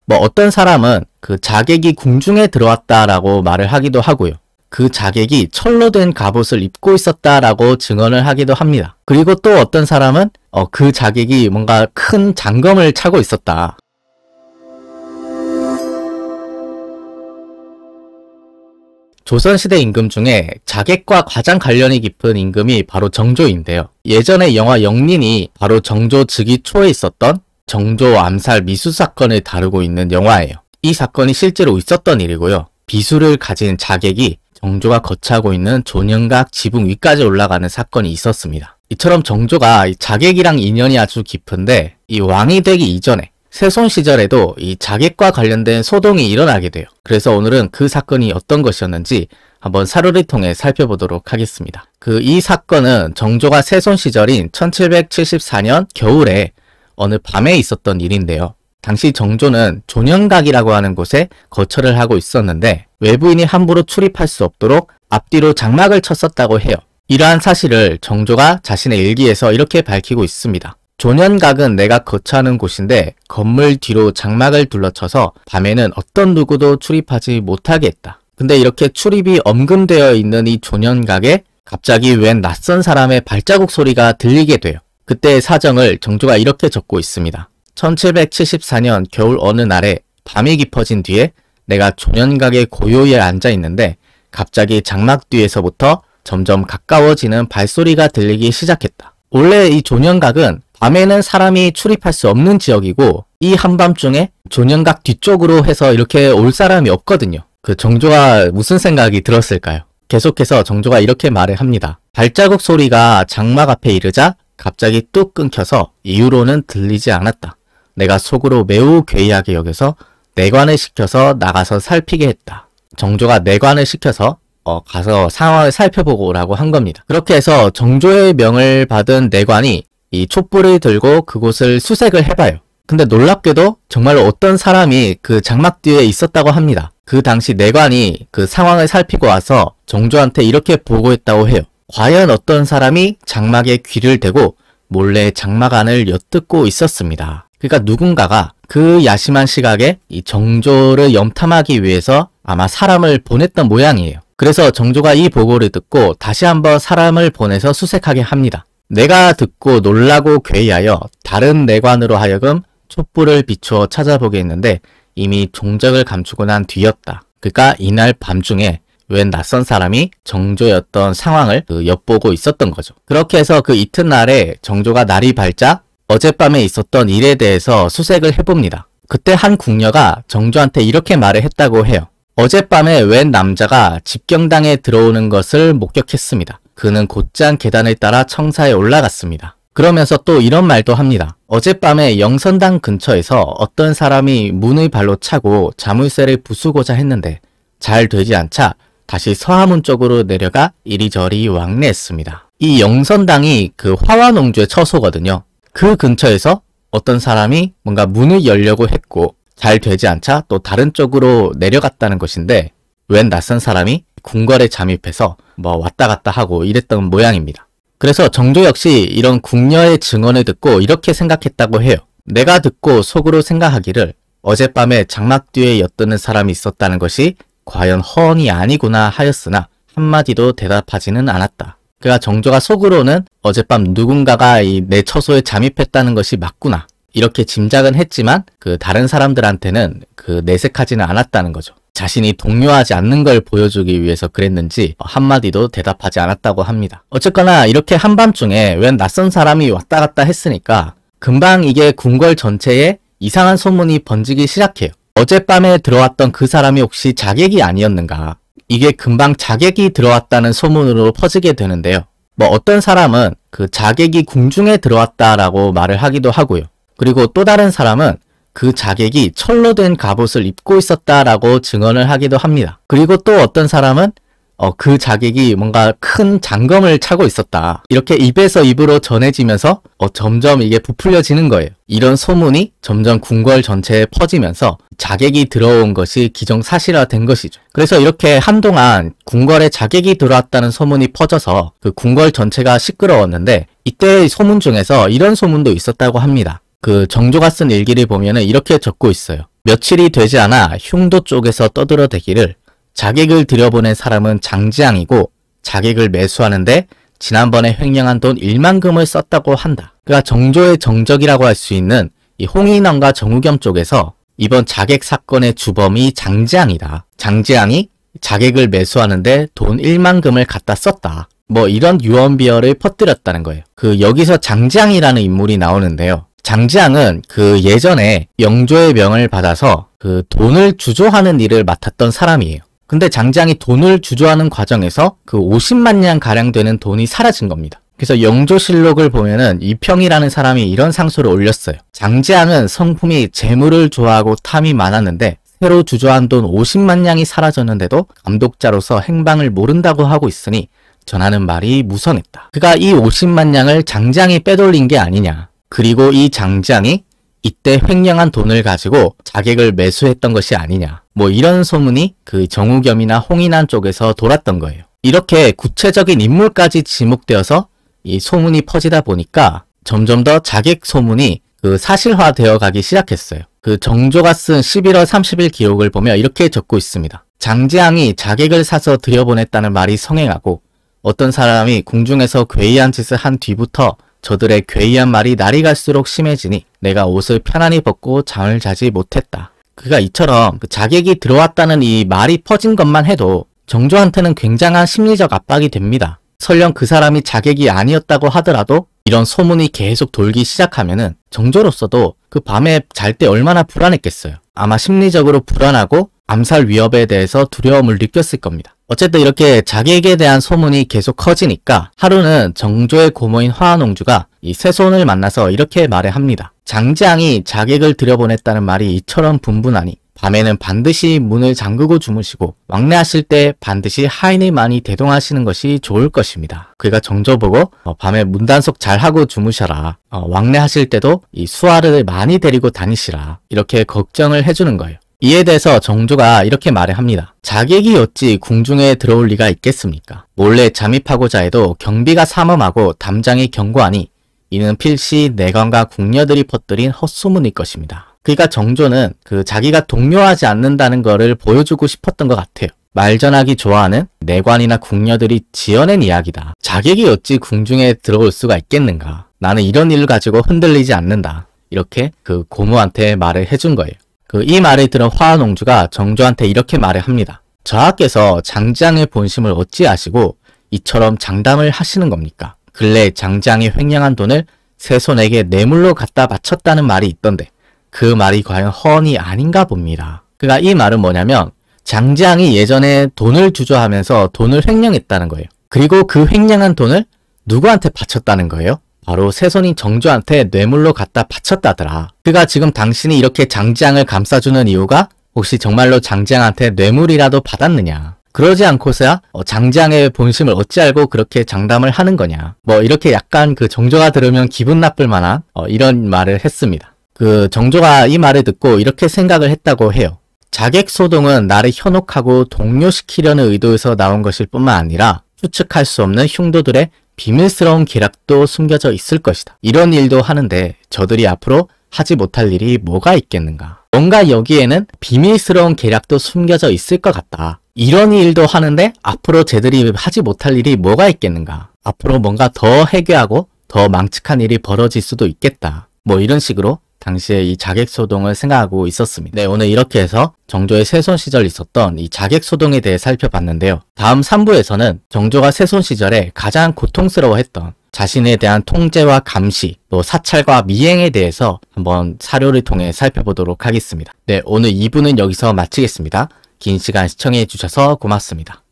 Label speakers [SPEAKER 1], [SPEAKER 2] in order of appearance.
[SPEAKER 1] 뭐 어떤 사람은 그 자객이 궁중에 들어왔다라고 말을 하기도 하고요. 그 자객이 철로 된 갑옷을 입고 있었다라고 증언을 하기도 합니다. 그리고 또 어떤 사람은 그 자객이 뭔가 큰 장검을 차고 있었다. 조선시대 임금 중에 자객과 가장 관련이 깊은 임금이 바로 정조인데요. 예전에 영화 영린이 바로 정조 즉위 초에 있었던 정조 암살 미수 사건을 다루고 있는 영화예요. 이 사건이 실제로 있었던 일이고요. 비수를 가진 자객이 정조가 거처하고 있는 존영각 지붕 위까지 올라가는 사건이 있었습니다. 이처럼 정조가 자객이랑 인연이 아주 깊은데 이 왕이 되기 이전에 세손 시절에도 이 자객과 관련된 소동이 일어나게 돼요. 그래서 오늘은 그 사건이 어떤 것이었는지 한번 사료를 통해 살펴보도록 하겠습니다. 이 사건은 정조가 세손 시절인 1774년 겨울에 어느 밤에 있었던 일인데요. 당시 정조는 존영각이라고 하는 곳에 거처를 하고 있었는데 외부인이 함부로 출입할 수 없도록 앞뒤로 장막을 쳤었다고 해요. 이러한 사실을 정조가 자신의 일기에서 이렇게 밝히고 있습니다. 존영각은 내가 거처하는 곳인데 건물 뒤로 장막을 둘러쳐서 밤에는 어떤 누구도 출입하지 못하게 했다. 근데 이렇게 출입이 엄금되어 있는 이 존영각에 갑자기 웬 낯선 사람의 발자국 소리가 들리게 돼요. 그때의 사정을 정조가 이렇게 적고 있습니다. 1774년 겨울 어느 날에 밤이 깊어진 뒤에 내가 존영각에 고요히 앉아 있는데 갑자기 장막 뒤에서부터 점점 가까워지는 발소리가 들리기 시작했다. 원래 이 존영각은 밤에는 사람이 출입할 수 없는 지역이고 이 한밤중에 존영각 뒤쪽으로 해서 이렇게 올 사람이 없거든요. 정조가 무슨 생각이 들었을까요? 계속해서 정조가 이렇게 말을 합니다. 발자국 소리가 장막 앞에 이르자 갑자기 뚝 끊겨서 이후로는 들리지 않았다. 내가 속으로 매우 괴이하게 여겨서 내관을 시켜서 나가서 살피게 했다. 정조가 내관을 시켜서 가서 상황을 살펴보고 오라고 한 겁니다. 그렇게 해서 정조의 명을 받은 내관이 이 촛불을 들고 그곳을 수색을 해봐요. 근데 놀랍게도 정말로 어떤 사람이 그 장막 뒤에 있었다고 합니다. 그 당시 내관이 그 상황을 살피고 와서 정조한테 이렇게 보고했다고 해요. 과연 어떤 사람이 장막에 귀를 대고 몰래 장막 안을 엿듣고 있었습니다. 그러니까 누군가가 그 야심한 시각에 이 정조를 염탐하기 위해서 아마 사람을 보냈던 모양이에요. 그래서 정조가 이 보고를 듣고 다시 한번 사람을 보내서 수색하게 합니다. 내가 듣고 놀라고 괴이하여 다른 내관으로 하여금 촛불을 비추어 찾아보게 했는데 이미 종적을 감추고 난 뒤였다. 그러니까 이날 밤중에 웬 낯선 사람이 정조였던 상황을 엿보고 있었던 거죠. 그렇게 해서 그 이튿날에 정조가 날이 밝자 어젯밤에 있었던 일에 대해서 수색을 해봅니다. 그때 한 궁녀가 정조한테 이렇게 말을 했다고 해요. 어젯밤에 웬 남자가 집경당에 들어오는 것을 목격했습니다. 그는 곧장 계단을 따라 청사에 올라갔습니다. 그러면서 또 이런 말도 합니다. 어젯밤에 영선당 근처에서 어떤 사람이 문의 발로 차고 자물쇠를 부수고자 했는데 잘 되지 않자 다시 서하문 쪽으로 내려가 이리저리 왕래했습니다. 이 영선당이 그 화화농주의 처소거든요. 그 근처에서 어떤 사람이 뭔가 문을 열려고 했고 잘 되지 않자 또 다른 쪽으로 내려갔다는 것인데 웬 낯선 사람이 궁궐에 잠입해서 왔다 갔다 하고 이랬던 모양입니다. 그래서 정조 역시 이런 궁녀의 증언을 듣고 이렇게 생각했다고 해요. 내가 듣고 속으로 생각하기를 어젯밤에 장막 뒤에 엿드는 사람이 있었다는 것이 과연 허언이 아니구나 하였으나 한마디도 대답하지는 않았다. 그러니까 정조가 속으로는 어젯밤 누군가가 내 처소에 잠입했다는 것이 맞구나 이렇게 짐작은 했지만 다른 사람들한테는 내색하지는 않았다는 거죠. 자신이 동요하지 않는 걸 보여주기 위해서 그랬는지 한마디도 대답하지 않았다고 합니다. 어쨌거나 이렇게 한밤중에 웬 낯선 사람이 왔다 갔다 했으니까 금방 이게 궁궐 전체에 이상한 소문이 번지기 시작해요. 어젯밤에 들어왔던 그 사람이 혹시 자객이 아니었는가? 이게 금방 자객이 들어왔다는 소문으로 퍼지게 되는데요. 어떤 사람은 그 자객이 궁중에 들어왔다라고 말을 하기도 하고요. 그리고 또 다른 사람은 그 자객이 철로 된 갑옷을 입고 있었다라고 증언을 하기도 합니다. 그리고 또 어떤 사람은 그 자객이 뭔가 큰 장검을 차고 있었다. 이렇게 입에서 입으로 전해지면서 점점 이게 부풀려지는 거예요. 이런 소문이 점점 궁궐 전체에 퍼지면서 자객이 들어온 것이 기정사실화된 것이죠. 그래서 이렇게 한동안 궁궐에 자객이 들어왔다는 소문이 퍼져서 그 궁궐 전체가 시끄러웠는데 이때의 소문 중에서 이런 소문도 있었다고 합니다. 정조가 쓴 일기를 보면은 이렇게 적고 있어요. 며칠이 되지 않아 흉도 쪽에서 떠들어대기를 자객을 들여보낸 사람은 장지왕이고 자객을 매수하는데 지난번에 횡령한 돈 1만금을 썼다고 한다. 그가 정조의 정적이라고 할 수 있는 이 홍인원과 정우겸 쪽에서 이번 자객 사건의 주범이 장지왕이다. 장지왕이 자객을 매수하는데 돈 1만금을 갖다 썼다. 뭐 이런 유언비어를 퍼뜨렸다는 거예요. 여기서 장지왕이라는 인물이 나오는데요. 장지왕은 예전에 영조의 명을 받아서 돈을 주조하는 일을 맡았던 사람이에요. 근데 장지왕이 돈을 주조하는 과정에서 50만 냥 가량 되는 돈이 사라진 겁니다. 그래서 영조실록을 보면은 이평이라는 사람이 이런 상소를 올렸어요. 장지왕은 성품이 재물을 좋아하고 탐이 많았는데 새로 주조한 돈 50만 냥이 사라졌는데도 감독자로서 행방을 모른다고 하고 있으니 전하는 말이 무성했다. 그가 이 50만 냥을 장지왕이 빼돌린 게 아니냐. 그리고 이 장지왕이 이때 횡령한 돈을 가지고 자객을 매수했던 것이 아니냐. 뭐 이런 소문이 정우겸이나 홍인환 쪽에서 돌았던 거예요. 이렇게 구체적인 인물까지 지목되어서 이 소문이 퍼지다 보니까 점점 더 자객 소문이 사실화되어 가기 시작했어요. 정조가 쓴 11월 30일 기록을 보면 이렇게 적고 있습니다. 장지왕이 자객을 사서 들여보냈다는 말이 성행하고 어떤 사람이 궁중에서 괴이한 짓을 한 뒤부터 저들의 괴이한 말이 날이 갈수록 심해지니 내가 옷을 편안히 벗고 잠을 자지 못했다. 그가 이처럼 자객이 들어왔다는 이 말이 퍼진 것만 해도 정조한테는 굉장한 심리적 압박이 됩니다. 설령 그 사람이 자객이 아니었다고 하더라도 이런 소문이 계속 돌기 시작하면은 정조로서도 밤에 잘 때 얼마나 불안했겠어요. 아마 심리적으로 불안하고 암살 위협에 대해서 두려움을 느꼈을 겁니다. 어쨌든 이렇게 자객에 대한 소문이 계속 커지니까 하루는 정조의 고모인 화한옹주가 이 세손을 만나서 이렇게 말합니다. 장지왕이 자객을 들여보냈다는 말이 이처럼 분분하니 밤에는 반드시 문을 잠그고 주무시고 왕래하실 때 반드시 하인을 많이 대동하시는 것이 좋을 것입니다. 그가 정조 보고 밤에 문단속 잘하고 주무셔라. 왕래하실 때도 이 수하를 많이 데리고 다니시라. 이렇게 걱정을 해주는 거예요. 이에 대해서 정조가 이렇게 말합니다. 자객이 어찌 궁중에 들어올 리가 있겠습니까? 몰래 잠입하고자 해도 경비가 삼엄하고 담장이 견고하니 이는 필시 내관과 궁녀들이 퍼뜨린 헛소문일 것입니다. 그러니까 정조는 자기가 동요하지 않는다는 거를 보여주고 싶었던 것 같아요. 말전하기 좋아하는 내관이나 궁녀들이 지어낸 이야기다. 자객이 어찌 궁중에 들어올 수가 있겠는가. 나는 이런 일을 가지고 흔들리지 않는다. 이렇게 고모한테 말을 해준 거예요. 이 말을 들은 화한옹주가 정조한테 이렇게 말을 합니다. 저하께서 장지왕의 본심을 어찌 아시고 이처럼 장담을 하시는 겁니까? 근래 장지왕이 횡령한 돈을 세손에게 뇌물로 갖다 바쳤다는 말이 있던데 그 말이 과연 허언이 아닌가 봅니다. 그러니까 이 말은 뭐냐면 장지왕이 예전에 돈을 주조하면서 돈을 횡령했다는 거예요. 그리고 그 횡령한 돈을 누구한테 바쳤다는 거예요? 바로 세손인 정조한테 뇌물로 갖다 바쳤다더라. 그가 지금 당신이 이렇게 장지왕을 감싸주는 이유가 혹시 정말로 장지왕한테 뇌물이라도 받았느냐. 그러지 않고서야 장지왕의 본심을 어찌 알고 그렇게 장담을 하는 거냐. 뭐 이렇게 약간 정조가 들으면 기분 나쁠 만한 이런 말을 했습니다. 정조가 이 말을 듣고 이렇게 생각을 했다고 해요. 자객 소동은 나를 현혹하고 동요시키려는 의도에서 나온 것일 뿐만 아니라 추측할 수 없는 흉도들의 비밀스러운 계략도 숨겨져 있을 것이다. 이런 일도 하는데 저들이 앞으로 하지 못할 일이 뭐가 있겠는가. 뭔가 여기에는 비밀스러운 계략도 숨겨져 있을 것 같다. 이런 일도 하는데 앞으로 쟤들이 하지 못할 일이 뭐가 있겠는가. 앞으로 뭔가 더 해괴하고 더 망측한 일이 벌어질 수도 있겠다. 뭐 이런 식으로 당시에 이 자객소동을 생각하고 있었습니다. 네, 오늘 이렇게 해서 정조의 세손 시절 있었던 이 자객소동에 대해 살펴봤는데요. 다음 3부에서는 정조가 세손 시절에 가장 고통스러워했던 자신에 대한 통제와 감시, 또 사찰과 미행에 대해서 한번 사료를 통해 살펴보도록 하겠습니다. 네, 오늘 2부는 여기서 마치겠습니다. 긴 시간 시청해 주셔서 고맙습니다.